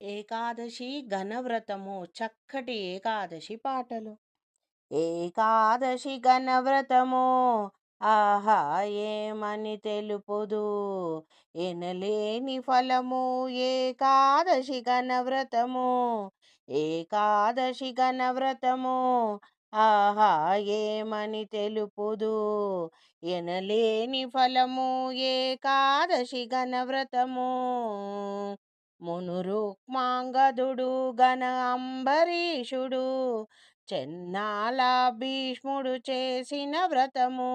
ఏకాదశి ఘనవ్రతము చక్కటి ఏకాదశి పాటలు. ఏకాదశి ఘనవ్రతము ఆహా ఏమని తెలుపుదు, ఎనలేని ఫలము ఏకాదశి ఘనవ్రతము. ఏకాదశి ఘనవ్రతము ఆహా ఏమని తెలుపుదు, ఎనలేని ఫలము ఏకాదశి ఘనవ్రతము. మునురుక్మాంగదుడు గణ అంబరీషుడు చెన్నాల భీష్ముడు చేసిన వ్రతము.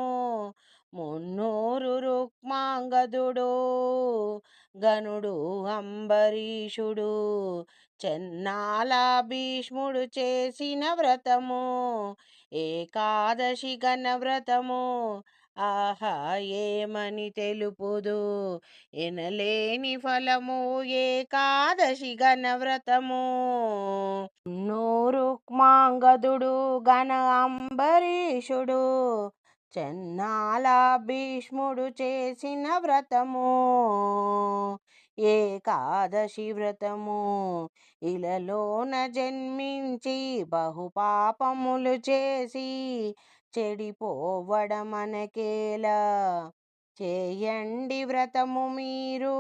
మున్నూరు రుక్మాంగదుడు గనుడు అంబరీషుడు చెన్నాల భీష్ముడు చేసిన వ్రతము. ఏకాదశి ఘన వ్రతము ఆహా ఏమని తెలుపుదు, ఎనలేని ఫలము ఏకాదశి ఘనవ్రతము. నూరుక్మాంగదుడు గణ అంబరీషుడు చెన్నాల భీష్ముడు చేసిన వ్రతము. ఏకాదశి వ్రతము ఇలలోన జన్మించి బహుపాపములు చేసి చెడిపోవడమనకేలా. చేయండి వ్రతము మీరు,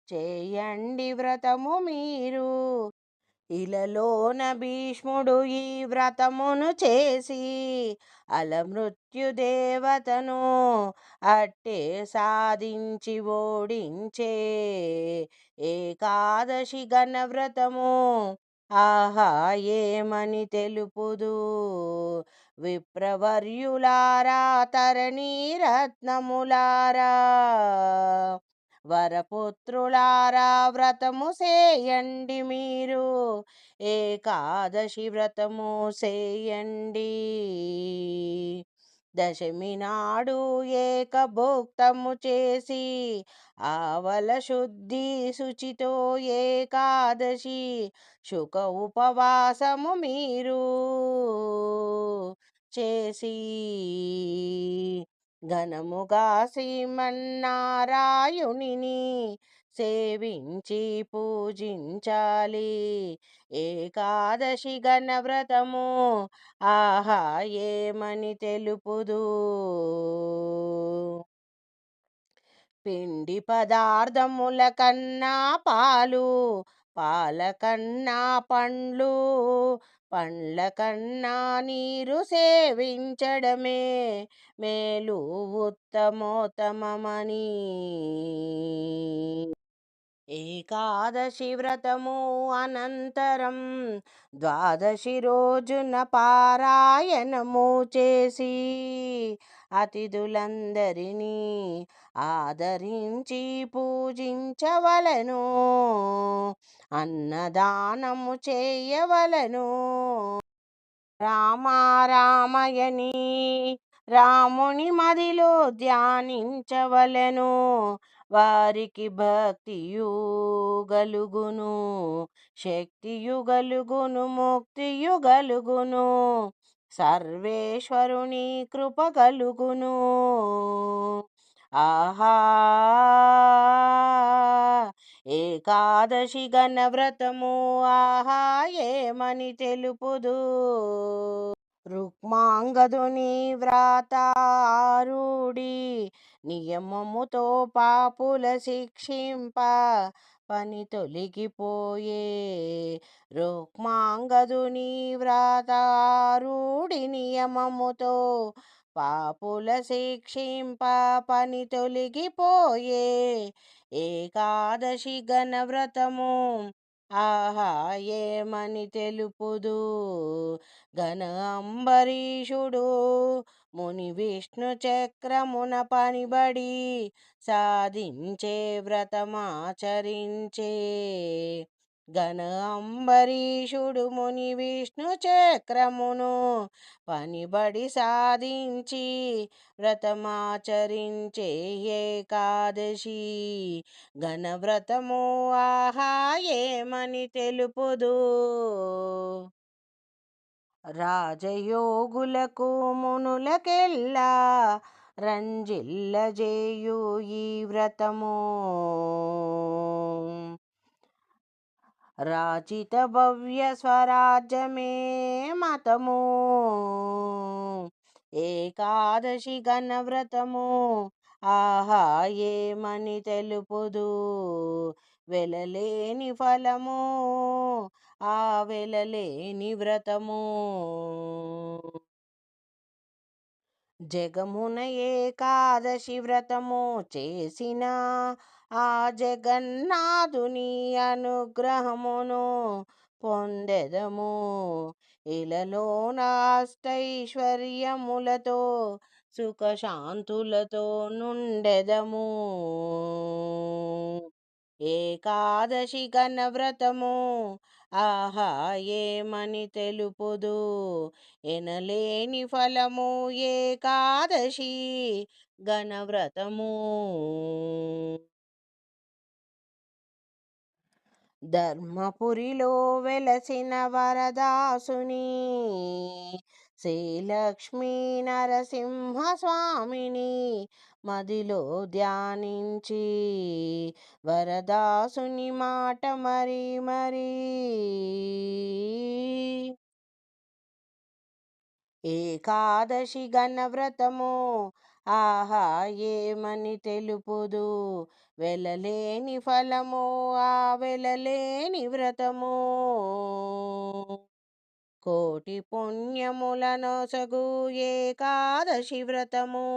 చేయండి వ్రతము మీరు. ఇలలోన భీష్ముడు ఈ వ్రతమును చేసి అలమృత్యుదేవతను అట్టే సాధించి ఓడించే. ఏకాదశి ఘనవ్రతము ఆహా ఏమని తెలుపుదు, విప్రవర్యులారా తరణీ రత్నములారా వరపుత్రులారా వ్రతము సేయండి మీరు, ఏకాదశి వ్రతము సేయండి. దశమి నాడు ఏకభుక్తము చేసి ఆవల శుద్ధి శుచితో ఏకాదశి శుక ఉపవాసము మీరు చేసి ఘనముగా శ్రీమన్నారాయునిని సేవించి పూజించాలి. ఏకాదశి ఘనవ్రతము ఆహా ఏమని తెలుపుదు, పిండి పదార్థముల కన్నా పాలు, పాల కన్నా పండ్లు, పండ్ల కన్నా నీరు సేవించడమే మేలు ఉత్తమోత్తమమని. ఏకాదశి వ్రతము అనంతరం ద్వాదశి రోజున పారాయణము చేసి అతిథులందరినీ ఆదరించి పూజించవలెను, అన్నదానము చేయవలెను. రామారామయని రాముని మదిలో ధ్యానించవలెను, వారికి భక్తియు గలుగును, శక్తియు గలుగును, ముక్తియు గలుగును, సర్వేశ్వరుని కృప గలుగును. ఆహా ఏకాదశి ఘనవ్రతము ఆహా ఏమని తెలుపుదు, రుక్మాంగదుని వ్రాతారూఢి నియమముతో పాపుల శిక్షింప పని తొలగిపోయే. రుక్మాంగదుని వ్రాతారూఢి నియమముతో పాపుల శిక్షింప పని తొలగిపోయే. ఏకాదశి ఘనవ్రతము ఆహా ఏమని తెలుపుదు, ఘన అంబరీషుడు ముని విష్ణు చక్రమున పనిబడి సాధించే వ్రతమాచరించే. ఘన అంబరీషుడు ముని విష్ణు చక్రమును పనిబడి సాధించి వ్రతమాచరించే. ఏకాదశి ఘనవ్రతము ఆహా ఏమని తెలుపుదు, రాజయోగులకు మునులకెల్లా రంజిల్లజేయు ఈ వ్రతము. రాచిత భవ్య స్వరాజ్యమే మతము ఏకాదశి ఘనవ్రతము ఆహా ఏమని తెలుపుదు వెలలేని ఫలము ఆ వెలలేని వ్రతము జగమున ఏకాదశి వ్రతము చేసిన ఆ జగన్నాథుని అనుగ్రహమును పొందెదము ఇలలోన అష్టైశ్వర్యములతో సుఖశాంతులతో నుండెదము ఏకాదశి ఘనవ్రతము ఆహా ఏమని తెలుపుదు ఎనలేని ఫలము ఏకాదశి ఘనవ్రతము ధర్మపురిలో వెలసిన వరదాసుని శ్రీలక్ష్మీ నరసింహస్వామిని మదిలో ధ్యానించి వరదాసుని మాట మరి మరి ఏకాదశి ఘనవ్రతము ఆహా ఏమని తెలుపుదు వెలలేని ఫలము ఆ వెలలేని వ్రతము కోటి పుణ్యములనొసగు ఏకాదశి వ్రతము